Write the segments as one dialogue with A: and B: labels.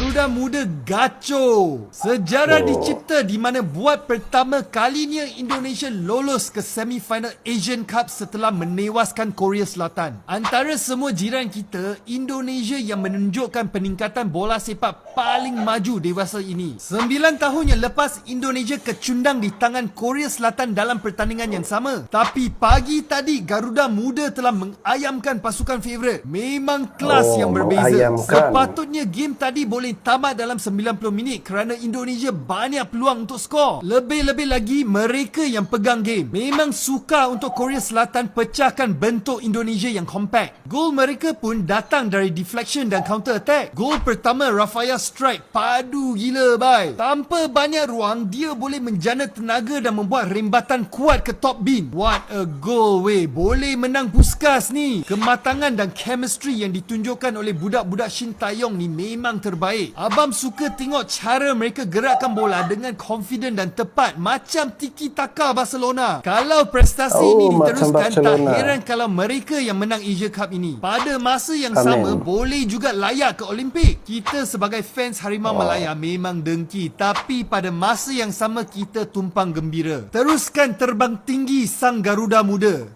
A: Garuda Muda gaco. Sejarah dicipta di mana buat pertama kalinya Indonesia lolos ke semifinal Asian Cup setelah menewaskan Korea Selatan. Antara semua jiran kita, Indonesia yang menunjukkan peningkatan bola sepak paling maju dewasa ini. 9 tahun yang lepas, Indonesia kecundang di tangan Korea Selatan dalam pertandingan yang sama. Tapi pagi tadi, Garuda Muda telah mengayamkan pasukan favourite. Memang kelas yang berbeza. Sepatutnya game tadi boleh tamat dalam 90 minit kerana Indonesia banyak peluang untuk skor. Lebih-lebih lagi mereka yang pegang game. Memang sukar untuk Korea Selatan pecahkan bentuk Indonesia yang compact. Gol mereka pun datang dari deflection dan counter attack. Gol pertama Rafael strike padu gila bye. Tanpa banyak ruang, dia boleh menjana tenaga dan membuat rembatan kuat ke top bin. What a goal weh. Boleh menang Puskas ni. Kematangan dan chemistry yang ditunjukkan oleh budak-budak Shin Taeyong ni memang terbaik. Abang suka tengok cara mereka gerakkan bola dengan confident dan tepat macam tiki taka Barcelona. Kalau prestasi ini diteruskan, tak heran kalau mereka yang menang Asia Cup ini. Pada masa yang sama, boleh juga layak ke Olimpik. Kita sebagai fans Harimau Malaya memang dengki, tapi pada masa yang sama kita tumpang gembira. Teruskan terbang tinggi sang Garuda Muda.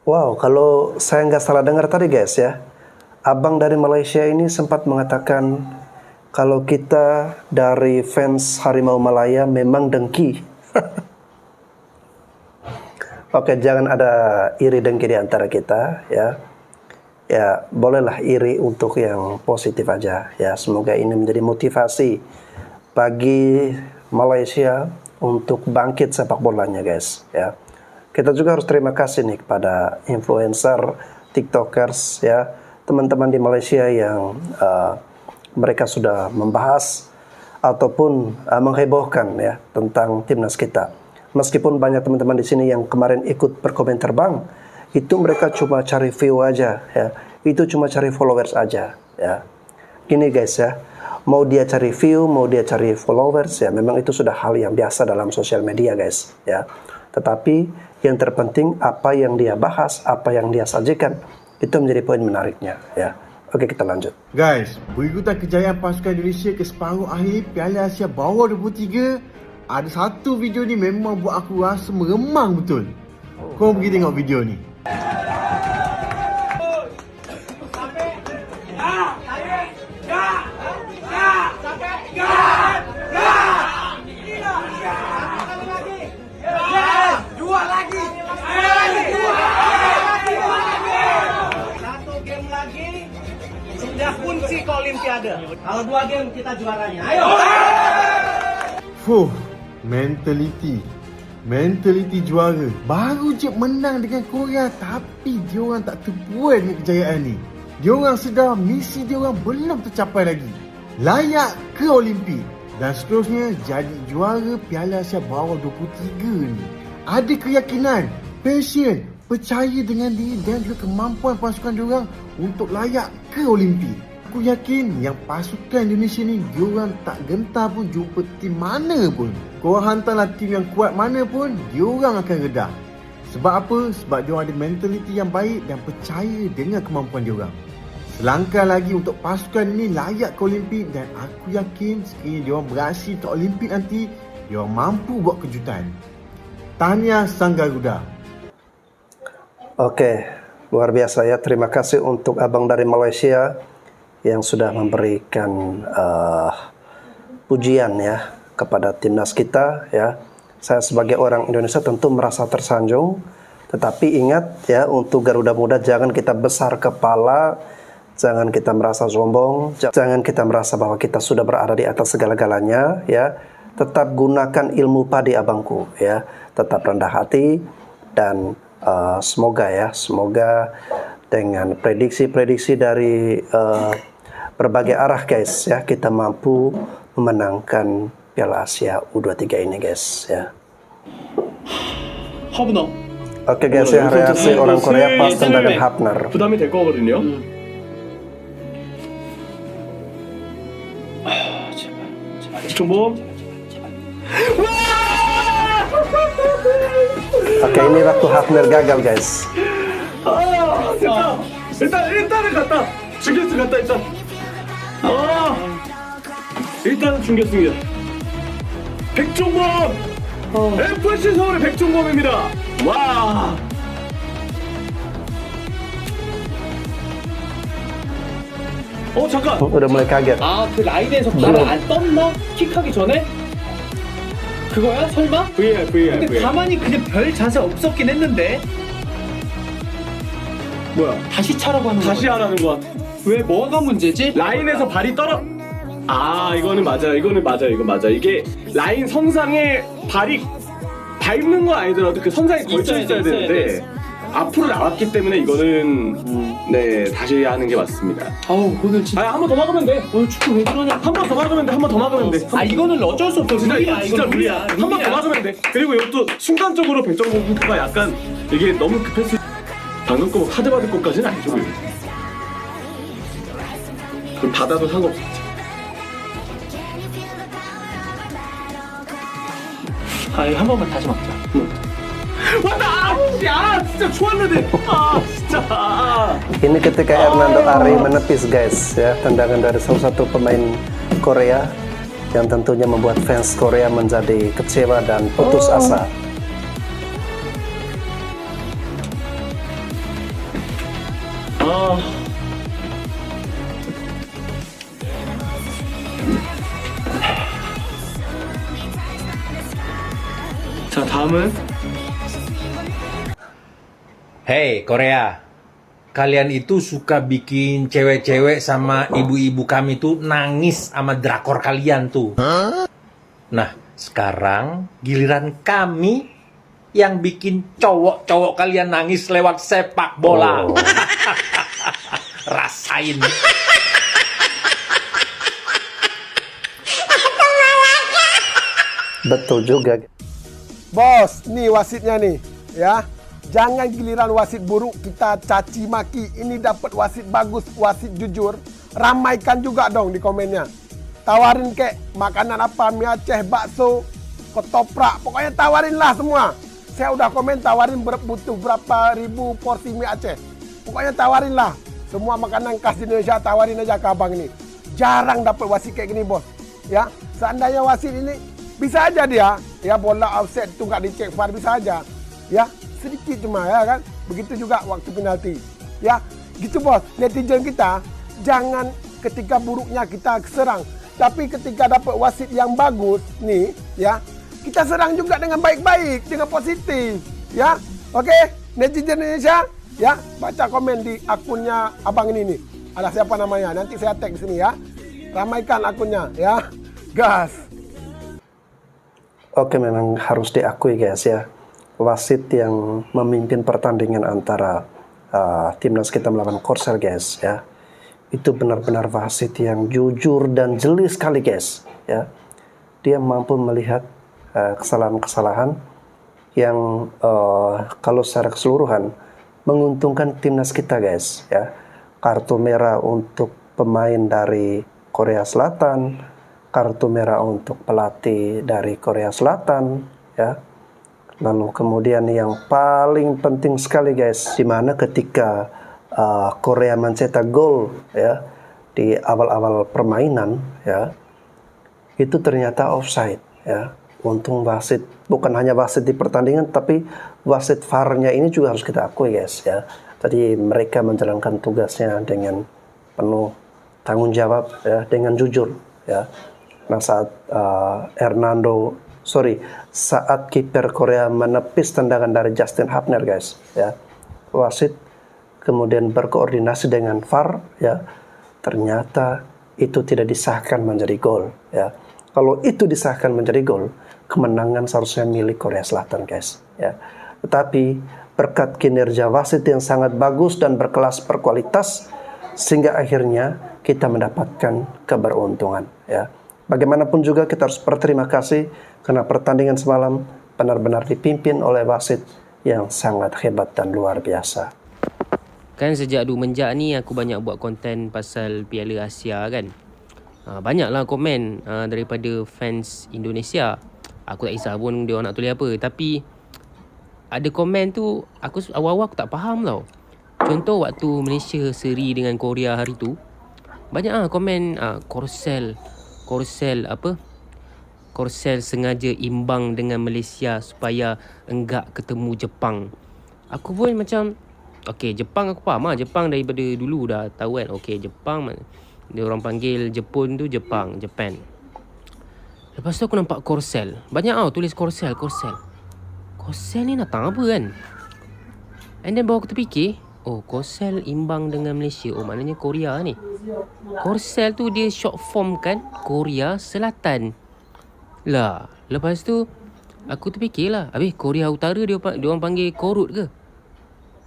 B: Wow, kalau saya nggak salah dengar tadi guys ya, abang dari Malaysia ini sempat mengatakan kalau kita dari fans Harimau Malaya memang dengki. Oke, jangan ada iri dengki di antara kita ya. Ya, bolehlah iri untuk yang positif aja ya. Semoga ini menjadi motivasi bagi Malaysia untuk bangkit sepak bolanya guys ya. Kita juga harus terima kasih nih kepada influencer, tiktokers ya, teman-teman di Malaysia yang mereka sudah membahas ataupun menghebohkan ya tentang timnas kita. Meskipun banyak teman-teman di sini yang kemarin ikut berkomentar bang, itu mereka cuma cari view aja ya, itu cuma cari followers aja ya. Gini guys ya, mau dia cari view, mau dia cari followers ya, memang itu sudah hal yang biasa dalam sosial media guys ya. Tetapi yang terpenting apa yang dia bahas, apa yang dia sajikan, itu menjadi poin menariknya ya. Oke, kita lanjut.
C: Guys, berikutan kejayaan pasukan Indonesia ke separuh akhir Piala Asia bawah 23, ada satu video ni memang buat aku rasa meremang betul. Korang pergi tengok video ni.
D: Sudah kunci ke Olimpiade. Kalau 2 game kita juaranya. Ayo.
C: Mentaliti juara. Baru je menang dengan Korea, tapi diorang tak terpuas dengan kejayaan ni. Diorang sedar misi diorang belum tercapai lagi. Layak ke Olimpik dan seterusnya jadi juara Piala Asia bawah 23 ni. Ada keyakinan, passion, percaya dengan diri dan juga kemampuan pasukan diorang untuk layak ke Olimpik. Aku yakin yang pasukan Indonesia ni diorang tak gentar pun jumpa tim mana pun. Korang hantarlah tim yang kuat mana pun, diorang akan redar. Sebab apa? Sebab diorang ada mentaliti yang baik dan percaya dengan kemampuan diorang. Selangkah lagi untuk pasukan ini layak ke Olimpik dan aku yakin sekiranya diorang berhasil ke Olimpik nanti, diorang mampu buat kejutan. Tahniah Sang Garuda.
B: Oke, luar biasa ya. Terima kasih untuk abang dari Malaysia yang sudah memberikan pujian ya kepada timnas kita ya. Saya sebagai orang Indonesia tentu merasa tersanjung, tetapi ingat ya, untuk Garuda Muda jangan kita besar kepala, jangan kita merasa sombong, jangan kita merasa bahwa kita sudah berada di atas segala-galanya ya. Tetap gunakan ilmu padi abangku ya, tetap rendah hati dan semoga dengan prediksi-prediksi dari berbagai arah guys ya, kita mampu memenangkan Piala Asia U23 ini guys ya. Oke guys ya, reaksi orang Korea pas tendangan Hafner.
E: 부담이 될 거거든요. 정보.
B: Oke, ini waktu Hafner gagal guys.
E: 일단은 갔다. 죽였어 갔다 일단. 일단은 중결승이다. 백종범! FC 서울의 백종범입니다. 와! 잠깐!
B: Udah mulai kaget.
D: 아, 그 라인에서 바로 안 떴나? 킥하기 전에? 그거야? 설마?
E: VR.
D: 근데 가만히 그냥 별 자세 없었긴 했는데
E: 뭐야?
D: 다시 차라고 하는
E: 다시
D: 거야.
E: 하라는 거야.
D: 왜 뭐가 문제지?
E: 라인에서 발이 이거는 맞아요. 이거 맞아. 이게 라인 선상에 발이 밟는 건 아니더라도 그 선상에 걸쳐 있어야 되는데 앞으로 나왔기 때문에 이거는 네 다시 하는 게 맞습니다.
D: 아우 오늘 진짜
E: 한 번 더 막으면 돼.
D: 오늘 축구 왜 그러냐?
E: 한 번 더 막으면 돼.
D: 아 이거는 어쩔 수 없어.
E: 진짜
D: 룰이야.
E: 진짜
D: 이건
E: 룰이야. 한 번 더 막으면 돼. 그리고 이것도 순간적으로 백정범 선수가 약간 이게 너무 급했을 방금 거 카드 받을 것까지는 아니죠. 그럼 받아도 상관없어.
D: 한 번만 다시 막자.
E: 왔다! 진짜 좋았는데. 진짜.
B: Ini ketika Hernando Ari menepis guys ya, tendangan dari salah satu pemain Korea yang tentunya membuat fans Korea menjadi kecewa dan putus asa.
E: 자, 다음은
F: Hei Korea, kalian itu suka bikin cewek-cewek sama ibu-ibu kami tuh nangis sama drakor kalian tuh. Nah, sekarang giliran kami yang bikin cowok-cowok kalian nangis lewat sepak bola. Rasain.
B: Betul juga.
G: Bos, nih wasitnya nih, ya. Jangan giliran wasit buruk kita caci maki. Ini dapat wasit bagus, wasit jujur. Ramaikan juga dong di komennya. Tawarin kek makanan apa, mie Aceh, bakso, ketoprak. Pokoknya tawarinlah semua. Saya udah komen tawarin butuh berapa ribu porsi mie Aceh. Pokoknya tawarinlah. Semua makanan khas Indonesia tawarin aja ke abang ini. Jarang dapat wasit kayak gini bos. Ya, seandainya wasit ini bisa aja dia, ya bola offset itu nggak dicek VAR bisa aja. Ya, sedikit cuma ya kan. Begitu juga waktu penalti. Ya, gitu bos. Netizen kita jangan ketika buruknya kita serang, tapi ketika dapat wasit yang bagus nih, ya kita serang juga dengan baik-baik, dengan positif. Ya, oke. Netizen Indonesia, ya baca komen di akunnya abang ini nih. Ada siapa namanya? Nanti saya tag di sini ya. Ramaikan akunnya, ya. Gas.
B: Oke, memang harus diakui guys ya. Wasit yang memimpin pertandingan antara timnas kita melawan Korsel guys ya, itu benar-benar wasit yang jujur dan jeli sekali guys ya. Dia mampu melihat kesalahan-kesalahan yang kalau secara keseluruhan menguntungkan timnas kita guys ya. Kartu merah untuk pemain dari Korea Selatan, kartu merah untuk pelatih dari Korea Selatan ya. Lalu kemudian yang paling penting sekali guys, di mana ketika Korea mencetak gol ya di awal-awal permainan ya, itu ternyata offside ya. Untung wasit, bukan hanya wasit di pertandingan, tapi wasit VAR-nya ini juga harus kita akui guys ya. Tadi mereka menjalankan tugasnya dengan penuh tanggung jawab ya, dengan jujur ya. Nah saat saat kiper Korea menepis tendangan dari Justin Hapner guys ya, wasit kemudian berkoordinasi dengan VAR ya, ternyata itu tidak disahkan menjadi gol ya. Kalau itu disahkan menjadi gol, kemenangan seharusnya milik Korea Selatan guys ya. Tetapi berkat kinerja wasit yang sangat bagus dan berkelas berkualitas, sehingga akhirnya kita mendapatkan keberuntungan ya. Bagaimanapun juga kita harus berterima kasih karena pertandingan semalam benar-benar dipimpin oleh wasit yang sangat hebat dan luar biasa.
H: Kan sejak dulu menjak ni aku banyak buat konten pasal Piala Asia kan. Banyaklah komen daripada fans Indonesia. Aku tak kisah pun dia orang nak tulis apa, tapi ada komen tu aku awal-awal aku tak faham tau. Contoh waktu Malaysia seri dengan Korea hari tu, banyak komen Korsel Korsel sengaja imbang dengan Malaysia supaya enggak ketemu Jepang. Aku pun macam, okey, Jepang aku faham lah. Jepang daripada dulu dah tahu kan. Okey, Jepang, dia orang panggil Jepun tu Jepang, Japan. Lepas tu aku nampak Korsel. Banyak tau tulis Korsel. Korsel ni datang apa kan? And then baru aku terfikir, oh, Korsel imbang dengan Malaysia. Oh, maknanya Korea ni. Korsel tu dia short form kan Korea Selatan. Lah, lepas tu aku terfikir lah, habis Korea Utara dia orang panggil Korut ke?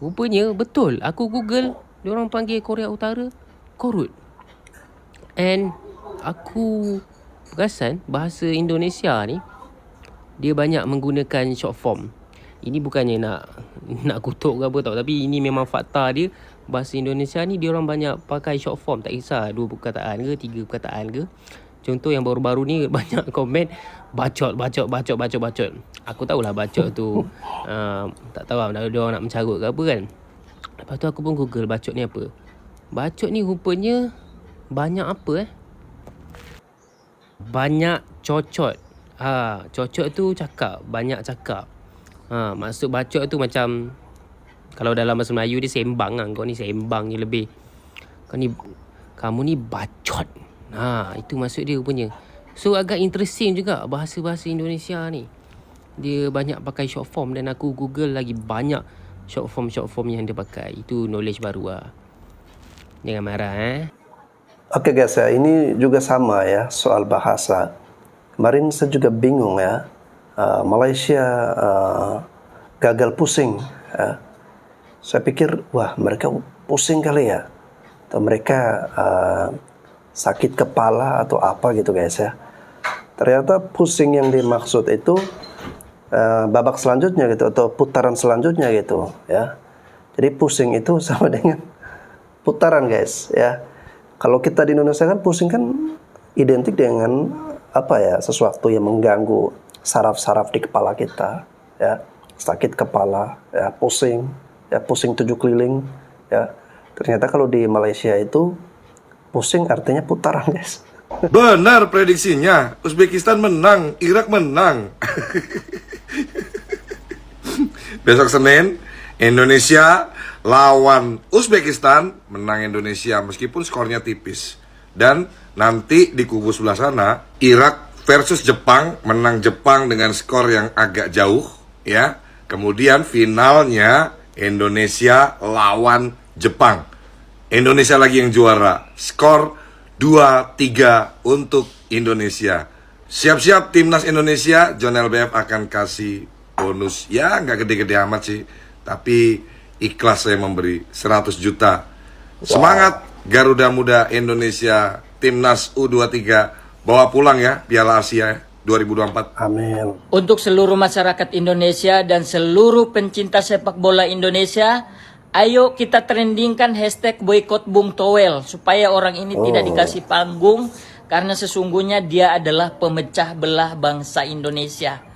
H: Rupanya betul. Aku Google, dia orang panggil Korea Utara Korut. And aku perasan bahasa Indonesia ni dia banyak menggunakan short form. Ini bukannya nak kutuk ke apa tau, tapi ini memang fakta dia. Bahasa Indonesia ni dia orang banyak pakai short form, tak kisah 2 perkataan ke 3 perkataan ke. Contoh yang baru-baru ni banyak komen bacot. Aku tahulah bacot tu tak tahu lah dia orang nak mencarut ke apa kan. Lepas tu aku pun Google bacot ni apa. Bacot ni rupanya banyak apa banyak cocot. Cocot tu cakap, banyak cakap. Maksud bacot tu macam kalau dalam bahasa Melayu dia sembang lah. Kau ni sembang je lebih. Kamu ni bacot. Itu maksud dia rupanya. So agak interesting juga bahasa-bahasa Indonesia ni. Dia banyak pakai short form dan aku Google lagi banyak short form yang dia pakai. Itu knowledge baru lah. Jangan marah
B: Oke guys ya, ini juga sama ya soal bahasa. Kemarin saya juga bingung ya. Malaysia gagal pusing ya. Saya pikir wah mereka pusing kali ya. Atau mereka sakit kepala atau apa gitu guys ya. Ternyata pusing yang dimaksud itu babak selanjutnya gitu atau putaran selanjutnya gitu ya. Jadi pusing itu sama dengan putaran guys ya. Kalau kita di Indonesia kan pusing kan identik dengan apa ya, sesuatu yang mengganggu saraf-saraf di kepala kita ya. Sakit kepala ya, pusing 7 keliling ya. Ternyata kalau di Malaysia itu pusing artinya putaran guys.
I: Benar prediksinya, Uzbekistan menang, Irak menang. Besok Senin, Indonesia lawan Uzbekistan, menang Indonesia meskipun skornya tipis. Dan nanti di kubu sebelah sana, Irak versus Jepang, menang Jepang dengan skor yang agak jauh ya. Kemudian finalnya Indonesia lawan Jepang. Indonesia lagi yang juara. Skor 2-3 untuk Indonesia. Siap-siap timnas Indonesia, John LBF akan kasih bonus. Ya nggak gede-gede amat sih, tapi ikhlas saya memberi 100 juta. Semangat Garuda Muda Indonesia, timnas U23. Bawa pulang ya Piala Asia 2024.
B: Amin.
J: Untuk seluruh masyarakat Indonesia dan seluruh pencinta sepak bola Indonesia, ayo kita trendingkan hashtag boykot Bung Toel supaya orang ini tidak dikasih panggung, karena sesungguhnya dia adalah pemecah belah bangsa Indonesia.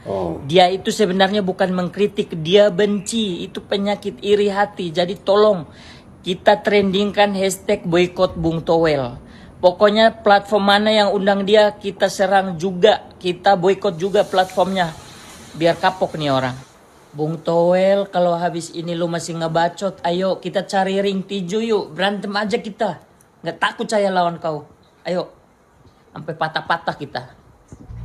J: Dia itu sebenarnya bukan mengkritik, dia benci, itu penyakit iri hati. Jadi tolong kita trendingkan hashtag boykot Bung Toel. Pokoknya platform mana yang undang dia kita serang juga, kita boykot juga platformnya, biar kapok nih orang. Bung Toel, kalau habis ini lu masih ngebacot, ayo kita cari ring tinju yuk, berantem aja kita. Nggak takut saya lawan kau. Ayo, sampai patah-patah kita.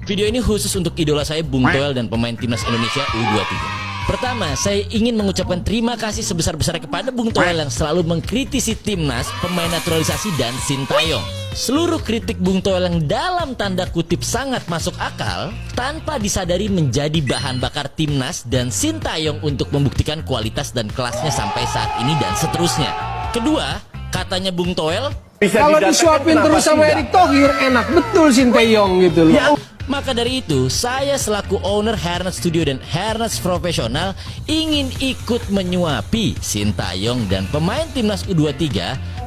K: Video ini khusus untuk idola saya Bung Toel dan pemain timnas Indonesia U23. Pertama, saya ingin mengucapkan terima kasih sebesar-besarnya kepada Bung Toel yang selalu mengkritisi timnas, pemain naturalisasi dan Sintayong. Seluruh kritik Bung Toel yang dalam tanda kutip sangat masuk akal, tanpa disadari menjadi bahan bakar timnas dan Sintayong untuk membuktikan kualitas dan kelasnya sampai saat ini dan seterusnya. Kedua, katanya Bung Toel,
G: kalau disuapin terus sama Erick Thohir enak betul Sintayong gitu loh.
K: ya, maka dari itu, saya selaku owner Hairnet Studio dan Hairnet Profesional ingin ikut menyuapi Sintayong dan pemain timnas U23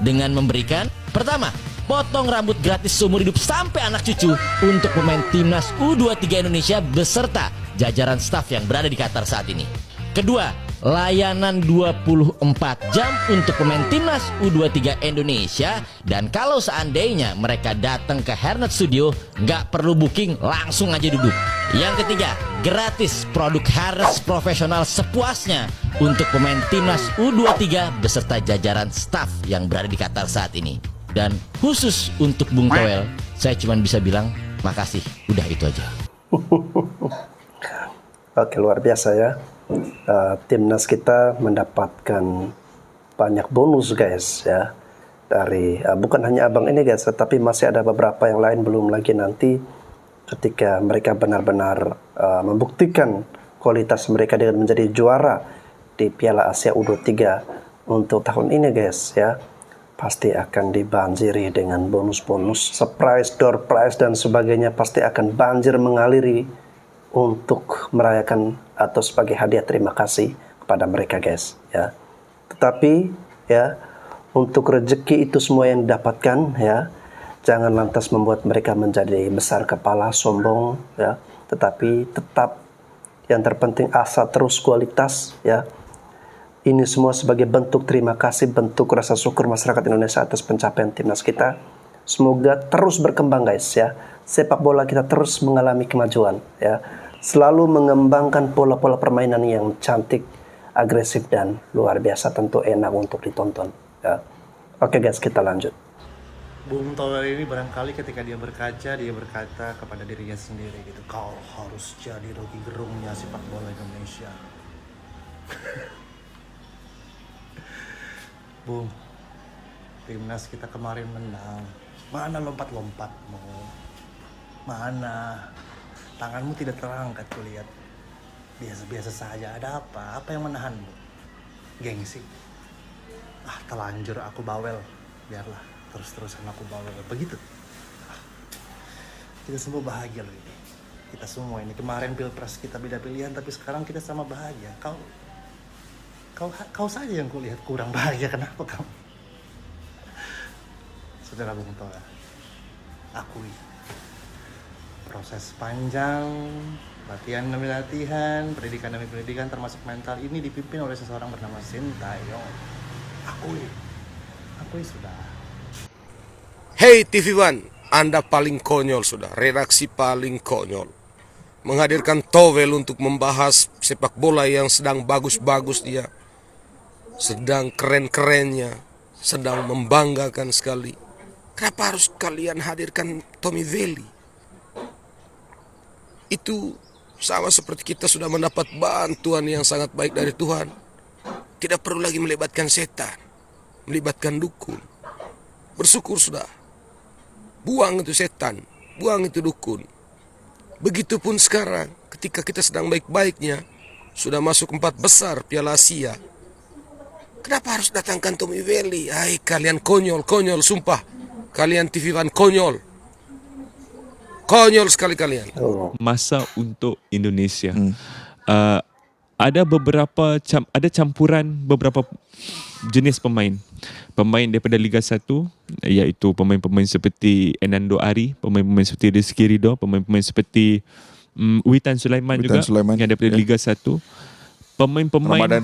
K: dengan memberikan, pertama, potong rambut gratis seumur hidup sampai anak cucu untuk pemain timnas U23 Indonesia beserta jajaran staf yang berada di Qatar saat ini. Kedua, layanan 24 jam untuk pemain timnas U23 Indonesia, dan kalau seandainya mereka datang ke Hairnet Studio nggak perlu booking, langsung aja duduk. Yang ketiga, gratis produk Hairnet profesional sepuasnya untuk pemain timnas U23 beserta jajaran staf yang berada di Qatar saat ini. Dan khusus untuk Bung Toel, saya cuma bisa bilang makasih, udah itu aja.
B: Oke, luar biasa ya. Timnas kita mendapatkan banyak bonus guys ya. Dari bukan hanya abang ini guys, tetapi masih ada beberapa yang lain, belum lagi nanti ketika mereka benar-benar membuktikan kualitas mereka dengan menjadi juara di Piala Asia U23 untuk tahun ini guys ya. Pasti akan dibanjiri dengan bonus-bonus, surprise, door prize dan sebagainya, pasti akan banjir mengaliri untuk merayakan atau sebagai hadiah terima kasih kepada mereka guys ya. Tetapi ya, untuk rezeki itu semua yang didapatkan ya, jangan lantas membuat mereka menjadi besar kepala, sombong ya, tetapi tetap yang terpenting asa terus kualitas ya. Ini semua sebagai bentuk terima kasih, bentuk rasa syukur masyarakat Indonesia atas pencapaian timnas kita. Semoga terus berkembang guys ya. Sepak bola kita terus mengalami kemajuan ya. Selalu mengembangkan pola-pola permainan yang cantik, agresif dan luar biasa, tentu enak untuk ditonton ya. Oke guys, kita lanjut.
L: Bung Toel ini barangkali ketika dia berkaca, dia berkata kepada dirinya sendiri gitu, kau harus jadi Rocky Gerungnya sepak bola Indonesia. Bung, timnas kita kemarin menang, mana lompat-lompatmu, mana tanganmu tidak terangkat, kulihat biasa-biasa saja. Ada apa? Apa yang menahanmu? Gengsi? Telanjur aku bawel, biarlah terus-terusan aku bawel. Begitu. Kita semua bahagia loh ini. Kita semua ini, kemarin pilpres kita beda pilihan, tapi sekarang kita sama bahagia. Kau saja yang kulihat kurang bahagia. Kenapa kamu? Saudara Bung Toel, akui proses panjang, latihan demi latihan, pendidikan demi pendidikan, termasuk mental ini dipimpin oleh seseorang bernama Sintayong. Akui sudah.
I: Hey TV One, Anda paling konyol sudah, redaksi paling konyol. Menghadirkan Toel untuk membahas sepak bola yang sedang bagus-bagus dia. Sedang keren-kerennya, sedang membanggakan sekali. Kenapa harus kalian hadirkan Tommy Veli? Itu sama seperti kita sudah mendapat bantuan yang sangat baik dari Tuhan. Tidak perlu lagi melibatkan setan, melibatkan dukun. Bersyukur sudah. Buang itu setan, buang itu dukun. Begitupun sekarang, ketika kita sedang baik-baiknya, sudah masuk 4 besar Piala Asia. Kenapa harus datangkan Tommy Veli? Hai, kalian konyol, sumpah. Kalian TV One konyol. Konyol sekali kalian.
M: Masa untuk Indonesia. Ada beberapa ada campuran beberapa jenis pemain. Pemain daripada Liga 1, iaitu pemain-pemain seperti Enando Ari, pemain-pemain seperti Rizky Ridho, pemain-pemain seperti Witan Sulaiman juga yang daripada Liga 1. Pemain-pemain Ramadan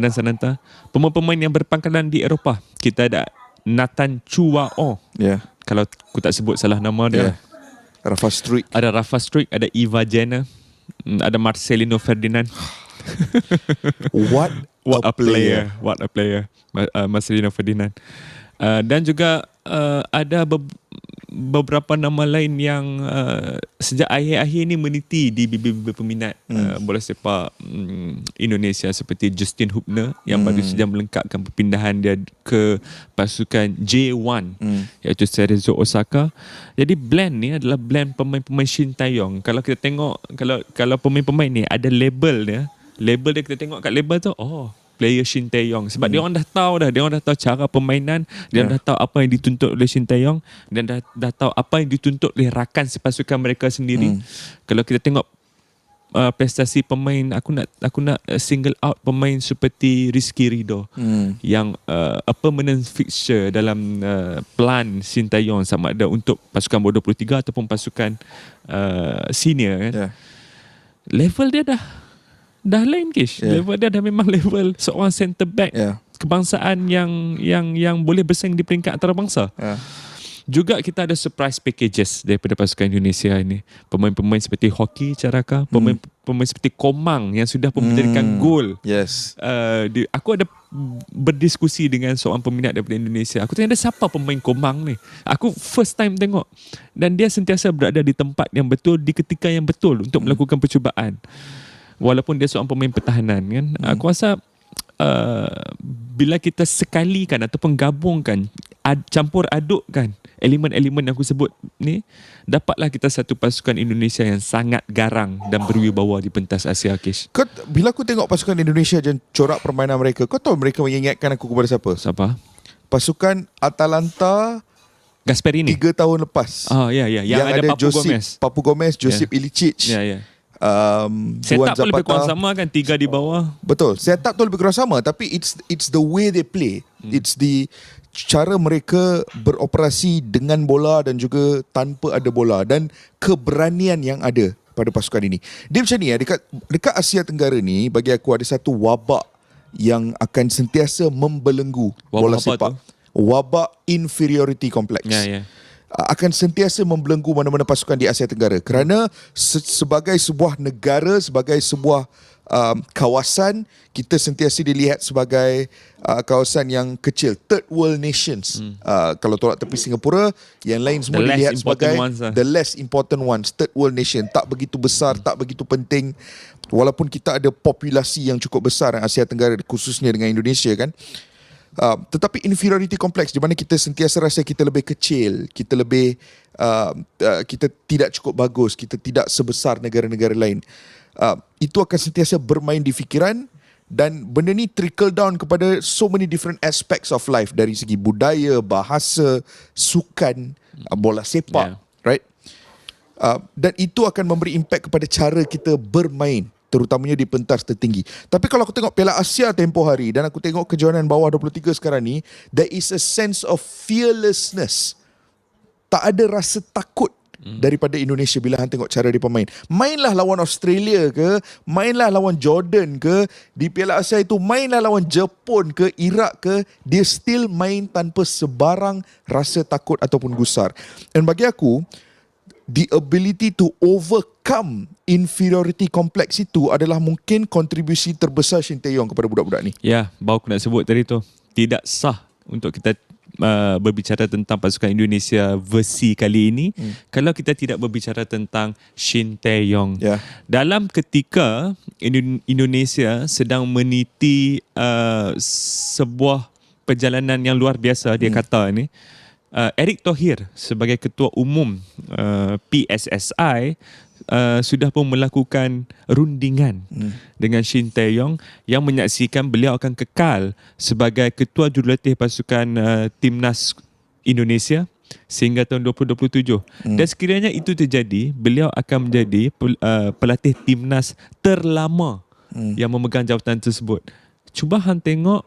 M: Sananta. Pemain-pemain yang berpangkalan di Eropah. Kita ada Nathan Chuao. Kalau aku tak sebut salah nama dia. Rafa Struik. Ada Rafa Struik, ada Eva Jenner, ada Marcelino Ferdinand. What a player. Marcelino Ferdinand. Dan juga ada beberapa nama lain yang sejak akhir-akhir ini meniti di bibir-bibir peminat bola sepak Indonesia, seperti Justin Hubner yang baru saja melengkapkan perpindahan dia ke pasukan J1 iaitu Cerezo Osaka. Jadi blend ni adalah blend pemain-pemain Sintayong. Kalau kita tengok, kalau pemain-pemain ni ada label dia kita tengok kat label tu, player Sintayong, sebab dia orang dah tahu cara permainan, dia dah tahu apa yang dituntut oleh Sintayong, dan dah tahu apa yang dituntut oleh rakan sepasukan mereka sendiri. Kalau kita tengok prestasi pemain, aku nak single out pemain seperti Rizky Ridho yang a permanent fixture dalam plan Sintayong, sama ada untuk pasukan U23 ataupun pasukan senior kan. Level dia dah dah lain Kish. Level dia dah memang level seorang centre back kebangsaan yang boleh bersaing di peringkat antarabangsa. Juga kita ada surprise packages daripada pasukan Indonesia ini. Pemain-pemain seperti Hoki Caraka, pemain seperti Komang yang sudah menjadikan gol. Aku ada berdiskusi dengan seorang peminat daripada Indonesia. Aku tanya dia, siapa pemain Komang ni? Aku first time tengok. Dan dia sentiasa berada di tempat yang betul, di ketika yang betul untuk melakukan percubaan. Walaupun dia seorang pemain pertahanan kan. Aku rasa bila kita sekalikan ataupun gabungkan, campur adukkan elemen-elemen yang aku sebut ni, dapatlah kita satu pasukan Indonesia yang sangat garang dan berwibawa di pentas Asia, Kish.
N: Bila aku tengok pasukan Indonesia dan corak permainan mereka, kau tahu mereka mengingatkan aku kepada siapa?
M: Siapa?
N: Pasukan Atalanta
M: Gasperini
N: 3 tahun lepas.
M: Yang ada
N: Papu Gomez, Josip Ilicic.
M: Setup tu lebih kurang sama kan, 3 di bawah.
N: Betul, setup tu lebih kurang sama, tapi it's the way they play. It's the cara mereka beroperasi dengan bola dan juga tanpa ada bola, dan keberanian yang ada pada pasukan ini. Dia macam ni, dekat Asia Tenggara ni, bagi aku ada satu wabak yang akan sentiasa membelenggu bola sepak. Wabak inferiority complex. Akan sentiasa membelenggu mana-mana pasukan di Asia Tenggara, kerana sebagai sebuah negara, sebagai sebuah kawasan, kita sentiasa dilihat sebagai kawasan yang kecil, third world nations. Kalau tolak tepi Singapura, yang lain semua dilihat sebagai the less important ones, third world nation, tak begitu besar, tak begitu penting. Walaupun kita ada populasi yang cukup besar Asia Tenggara, khususnya dengan Indonesia kan. Tetapi inferiority complex, di mana kita sentiasa rasa kita lebih kecil, kita lebih kita tidak cukup bagus, kita tidak sebesar negara-negara lain. Itu akan sentiasa bermain di fikiran, dan benda ni trickle down kepada so many different aspects of life, dari segi budaya, bahasa, sukan, bola sepak, right? Dan itu akan memberi impact kepada cara kita bermain, terutamanya di pentas tertinggi. Tapi kalau aku tengok Piala Asia tempoh hari dan aku tengok kejohanan bawah 23 sekarang ni, there is a sense of fearlessness. Tak ada rasa takut daripada Indonesia bila hang tengok cara dia bermain. Mainlah lawan Australia ke, mainlah lawan Jordan ke, di Piala Asia itu mainlah lawan Jepun ke, Iraq ke, dia still main tanpa sebarang rasa takut ataupun gusar. Dan bagi aku, the ability to overcome inferiority complex itu adalah mungkin kontribusi terbesar Shin Tae-yong kepada budak-budak ni.
M: Ya, baru aku nak sebut tadi tu, tidak sah untuk kita berbicara tentang pasukan Indonesia versi kali ini kalau kita tidak berbicara tentang Shin Tae-yong. Dalam ketika Indonesia sedang meniti sebuah perjalanan yang luar biasa, dia kata ni, Erick Thohir sebagai ketua umum PSSI sudah pun melakukan rundingan dengan Shin Tae-yong yang menyaksikan beliau akan kekal sebagai ketua jurulatih pasukan timnas Indonesia sehingga tahun 2027. Dan sekiranya itu terjadi, beliau akan menjadi pelatih timnas terlama yang memegang jawatan tersebut. Cuba hang tengok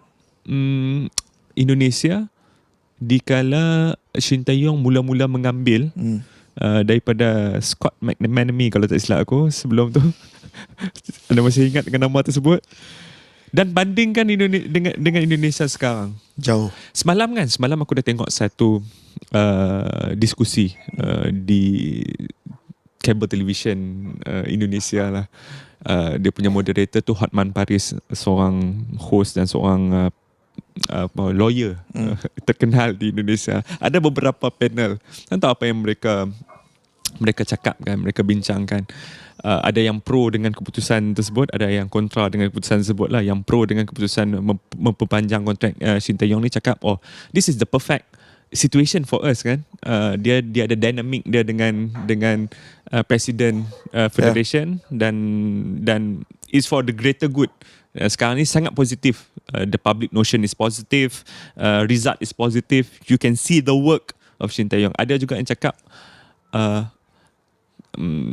M: Indonesia dikala Shin Tae-yong mula-mula mengambil daripada Scott McManamy, kalau tak silap aku sebelum tu. Anda masih ingat dengan nama tersebut? Dan bandingkan dengan Indonesia sekarang,
N: jauh.
M: Semalam aku dah tengok satu diskusi di kabel television Indonesia lah. Dia punya moderator tu Hotman Paris, seorang host dan seorang lawyer terkenal di Indonesia. Ada beberapa panel, entah apa yang mereka cakapkan, mereka bincangkan. Ada yang pro dengan keputusan tersebut, ada yang kontra dengan keputusan tersebut lah. Yang pro dengan keputusan memperpanjang kontrak Shin Tae-yong ni cakap, oh, this is the perfect situation for us kan. Dia ada dynamic dia dengan Presiden Federation dan is for the greater good. Sekarang ni sangat positif. The public notion is positive, result is positive. You can see the work of Shin Tae-yong. Ada juga yang cakap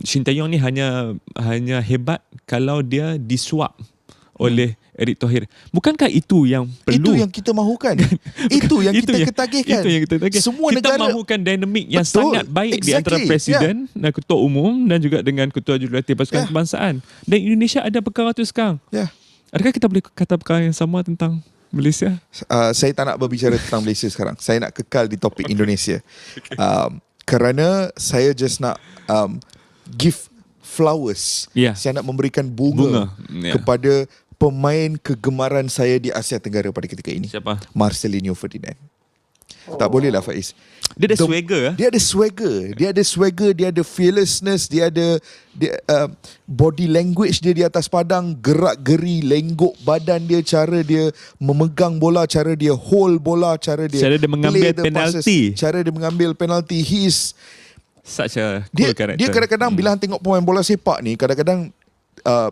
M: Shin Tae-yong ni hanya hebat kalau dia disuap oleh Erick Thohir. Bukankah itu yang
N: Itu
M: perlu?
N: yang kita mahukan. Itu yang kita ketagihkan.
M: Itu yang kita tagih.
N: Semua
M: Kita
N: negara
M: mahukan dinamik yang
N: Betul.
M: sangat baik di antara
N: Exactly.
M: presiden dan ketua umum dan juga dengan ketua jurulatih pasukan kebangsaan. Dan Indonesia ada perkara itu sekarang. Adakah kita boleh kata perkara yang sama tentang Malaysia?
N: Saya tak nak berbicara tentang Malaysia sekarang. Saya nak kekal di topik Indonesia. Kerana saya just nak give flowers. Saya nak memberikan bunga. Kepada pemain kegemaran saya di Asia Tenggara pada ketika ini.
M: Siapa?
N: Marcelinho Ferdinand. Tak boleh lah Faiz.
M: Dia ada swagger.
N: Dia ada swagger. Dia ada swagger. Dia ada fearlessness. Dia ada body language dia di atas padang. Gerak geri, lenggok badan dia. Cara dia memegang bola. Cara dia hold bola. Cara dia
M: mengambil
N: play the
M: penalti.
N: passes, cara dia mengambil penalti. He is
M: such a cool character.
N: Dia kadang-kadang bila hang tengok pemain bola sepak ni, kadang-kadang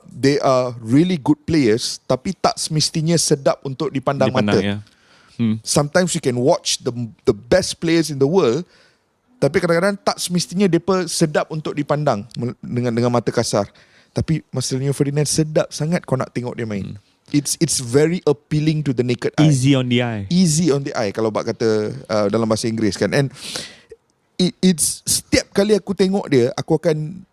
N: they are really good players, tapi tak semestinya sedap untuk dipandang mata.
M: Ya.
N: Sometimes you can watch the best players in the world, tapi kadang-kadang tak semestinya mereka sedap untuk dipandang dengan mata kasar. Tapi Marcelinho Ferdinand sedap sangat kau nak tengok dia main. It's very appealing to the naked eye.
M: Easy on the eye.
N: Easy on the eye kalau bak kata dalam bahasa Inggeris kan. And it's setiap kali aku tengok dia, aku akan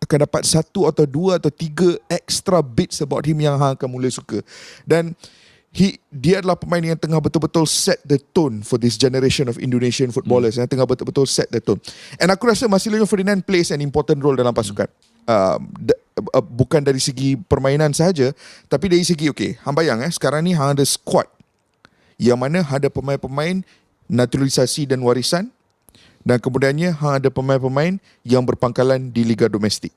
N: dapat 1 atau 2 atau 3 extra bits about him yang hang akan mula suka. Dan dia adalah pemain yang tengah betul-betul set the tone for this generation of Indonesian footballers. Yang tengah betul-betul set the tone. And aku rasa Marcelinho Ferdinand plays an important role dalam pasukan. Bukan dari segi permainan sahaja, tapi dari segi, hang bayang sekarang ni hang ada squad yang mana ada pemain-pemain naturalisasi dan warisan, dan kemudiannya hang ada pemain-pemain yang berpangkalan di liga domestik.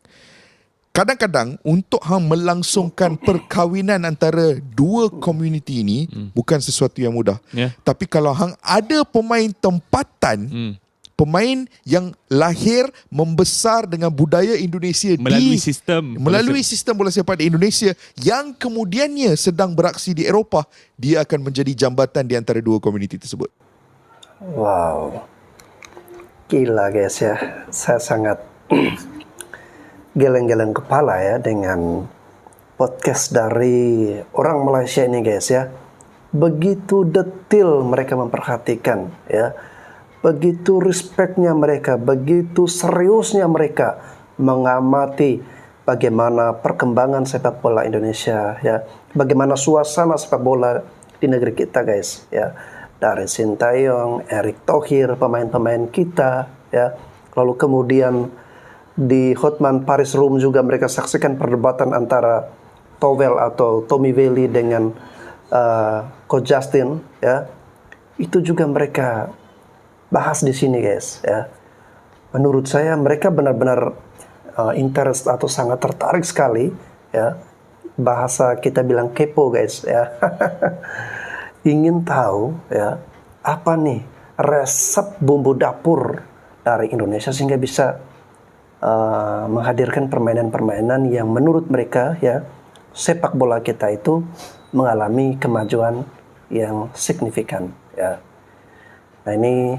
N: Kadang-kadang untuk hang melangsungkan perkahwinan antara dua komuniti ini bukan sesuatu yang mudah. Tapi kalau hang ada pemain tempatan, pemain yang lahir membesar dengan budaya Indonesia melalui sistem bola sepak di Indonesia, yang kemudiannya sedang beraksi di Eropah, dia akan menjadi jambatan di antara dua komuniti tersebut.
B: Wow, gila guys ya. Saya sangat geleng-geleng kepala ya dengan podcast dari orang Malaysia ini guys ya. Begitu detail mereka memperhatikan ya. Begitu respectnya mereka, begitu seriusnya mereka mengamati bagaimana perkembangan sepak bola Indonesia ya. Bagaimana suasana sepak bola di negeri kita guys ya. Dari Sintayong, Erick Thohir, pemain-pemain kita ya. Lalu kemudian di Hotman Paris Room juga mereka saksikan perdebatan antara Towel atau Tommy Veli dengan Coach Justin ya. Itu juga mereka bahas di sini guys ya. Menurut saya mereka benar-benar interest atau sangat tertarik sekali ya. Bahasa kita bilang kepo guys ya. Ingin tahu ya apa nih resep bumbu dapur dari Indonesia sehingga bisa menghadirkan permainan-permainan yang menurut mereka ya sepak bola kita itu mengalami kemajuan yang signifikan ya. Nah ini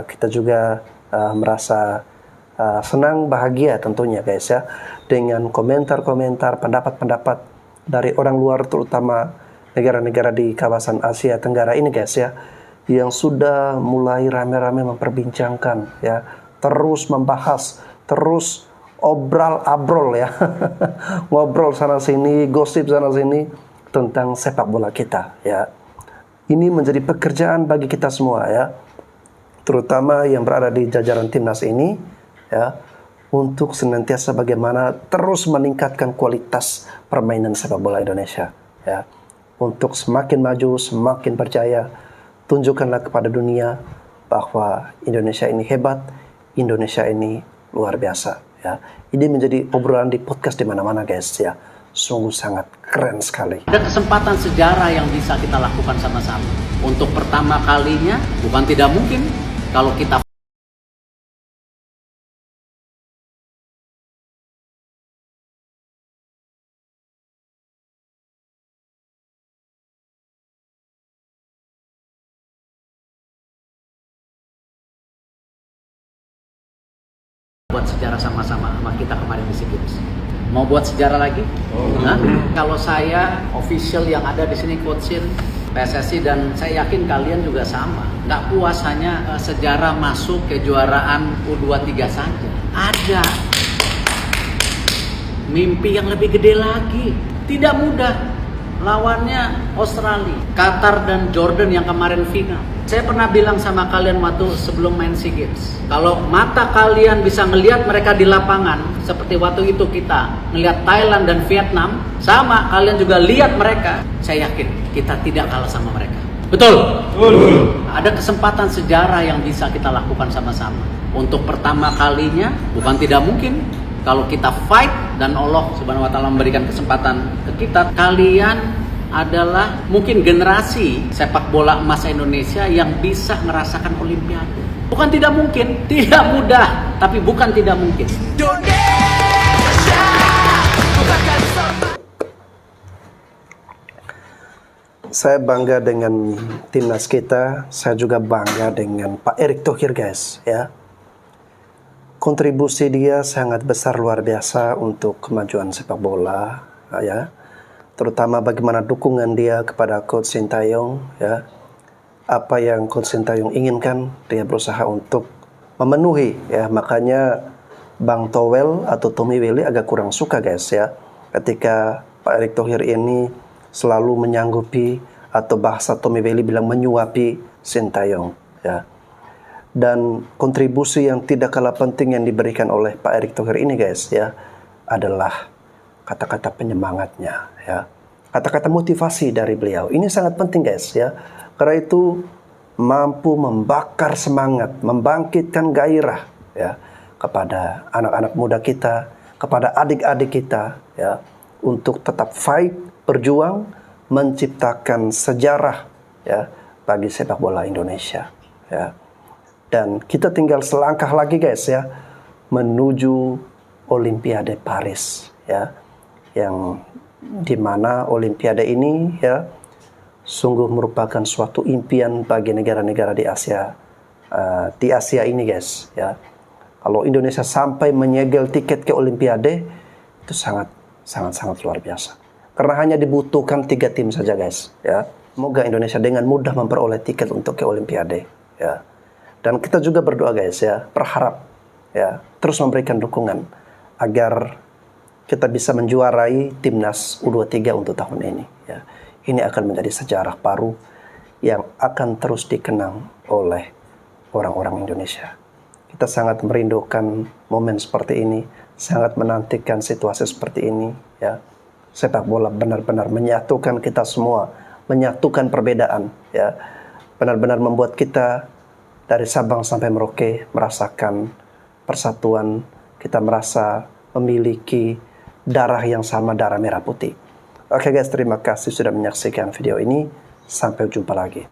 B: kita juga merasa senang, bahagia tentunya guys ya dengan komentar-komentar, pendapat-pendapat dari orang luar, terutama negara-negara di kawasan Asia Tenggara ini guys ya, yang sudah mulai rame-rame memperbincangkan ya, terus membahas, terus obrol-abrol ya ngobrol sana sini, gosip sana sini tentang sepak bola kita ya. Ini menjadi pekerjaan bagi kita semua ya, terutama yang berada di jajaran timnas ini ya, untuk senantiasa bagaimana terus meningkatkan kualitas permainan sepak bola Indonesia ya. Untuk semakin maju, semakin percaya, tunjukkanlah kepada dunia bahwa Indonesia ini hebat, Indonesia ini luar biasa ya. Ini menjadi obrolan di podcast di mana-mana guys ya. Sungguh sangat keren sekali.
O: Ada kesempatan sejarah yang bisa kita lakukan sama-sama. Untuk pertama kalinya, bukan tidak mungkin kalau kita buat sejarah sama-sama sama kita kemarin di SEA Games. Mau buat sejarah lagi? Hah? Kalau saya official yang ada di sini Coach Shin, PSSI, dan saya yakin kalian juga sama. Nggak puas hanya sejarah masuk kejuaraan U23 saja. Ada mimpi yang lebih gede lagi. Tidak mudah. Lawannya Australia, Qatar, dan Jordan yang kemarin final. Saya pernah bilang sama kalian waktu sebelum main SEA Games, kalau mata kalian bisa ngelihat mereka di lapangan, seperti waktu itu kita ngelihat Thailand dan Vietnam, sama kalian juga lihat mereka, saya yakin kita tidak kalah sama mereka. Betul? Betul. Ada kesempatan sejarah yang bisa kita lakukan sama-sama. Untuk pertama kalinya, bukan tidak mungkin, kalau kita fight dan Allah Subhanahu wa taala memberikan kesempatan ke kita, kalian adalah mungkin generasi sepak bola emas Indonesia yang bisa merasakan Olimpiade. Bukan tidak mungkin, tidak mudah, tapi bukan tidak mungkin.
B: Saya bangga dengan timnas kita, saya juga bangga dengan Pak Erick Thohir guys, ya. Kontribusi dia sangat besar, luar biasa untuk kemajuan sepak bola, ya. Terutama bagaimana dukungan dia kepada Coach Sintayong, ya. Apa yang Coach Sintayong inginkan, dia berusaha untuk memenuhi, ya. Makanya Bang Towel atau Tommy Welly agak kurang suka guys, ya. Ketika Pak Erick Thohir ini selalu menyanggupi, atau bahasa Tommy Welly bilang menyuapi Sintayong, ya. Dan kontribusi yang tidak kalah penting yang diberikan oleh Pak Erick Thohir ini guys, ya, adalah kata-kata penyemangatnya, ya, kata-kata motivasi dari beliau. Ini sangat penting guys, ya, karena itu mampu membakar semangat, membangkitkan gairah, ya, kepada anak-anak muda kita, kepada adik-adik kita, ya, untuk tetap fight, berjuang, menciptakan sejarah, ya, bagi sepak bola Indonesia, ya. Dan kita tinggal selangkah lagi guys, ya, menuju Olimpiade Paris, ya, yang dimana Olimpiade ini, ya, sungguh merupakan suatu impian bagi negara-negara di Asia ini guys, ya. Kalau Indonesia sampai menyegel tiket ke Olimpiade, itu sangat luar biasa. Karena hanya dibutuhkan 3 tim saja guys, ya. Semoga Indonesia dengan mudah memperoleh tiket untuk ke Olimpiade, ya. Dan kita juga berdoa guys, ya, berharap, ya, terus memberikan dukungan agar kita bisa menjuarai timnas U23 untuk tahun ini, ya. Ini akan menjadi sejarah baru yang akan terus dikenang oleh orang-orang Indonesia. Kita sangat merindukan momen seperti ini, sangat menantikan situasi seperti ini, ya. Sepak bola benar-benar menyatukan kita semua, menyatukan perbedaan, ya. Benar-benar membuat kita dari Sabang sampai Merauke merasakan persatuan, kita merasa memiliki darah yang sama, darah merah putih. Oke guys, terima kasih sudah menyaksikan video ini. Sampai jumpa lagi.